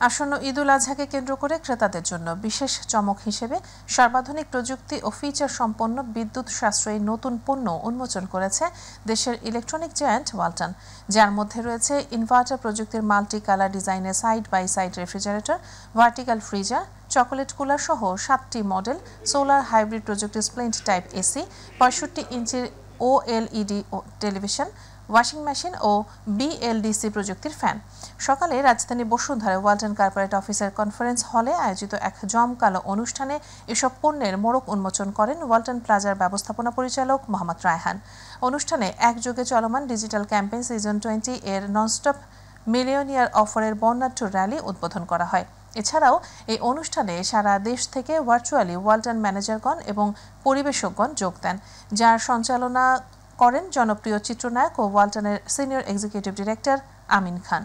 আসন্ন ঈদুল আজহাকে কেন্দ্র করে ক্রেতাদের জন্য বিশেষ চমক হিসেবে সর্বাধুনিক প্রযুক্তি ও ফিচার সম্পন্ন বিদ্যুৎ সাশ্রয়ী নতুন পণ্য উন্মোচন করেছে দেশের ইলেকট্রনিক জায়ান্ট ওয়ালটন, যার মধ্যে রয়েছে ইনভার্টার প্রযুক্তির মাল্টি কালার ডিজাইনের side by side refrigerator, vertical freezer, chocolate cooler সহ 7টি মডেল, সোলার হাইব্রিড প্রযুক্তির স্প্লিন্ট টাইপ এসি, 65 ইঞ্চির ওএলইডি টেলিভিশন, ওয়াশিং মেশিন ও বিএলডিসি প্রযুক্তির ফ্যান। সকালে রাজধানী বসুন্ধরা ওয়ালটন কর্পোরেট অফিসের কনফারেন্স হলে আয়োজিত এক জমকালো অনুষ্ঠানে এসব পণ্যের মোড়ক উন্মোচন করেন ওয়ালটন প্লাজার ব্যবস্থাপনা পরিচালক মোহাম্মদ রায়হান। অনুষ্ঠানে একযোগে চলমান ডিজিটাল ক্যাম্পেইন সিজন 20 এর ননস্টপ মিলিয়নিয়ার অফারের বর্ণাঢ্য র্যালি উদ্বোধন করা হয়। এছাড়াও এই অনুষ্ঠানে সারা দেশ থেকে ভার্চুয়ালি ওয়ালটন ম্যানেজারগণ এবং পরিবেশকগণ যোগ দেন, যার সঞ্চালনা করেন জনপ্রিয় চিত্রনায়ক ও ওয়ালটনের senior executive director Amin Khan.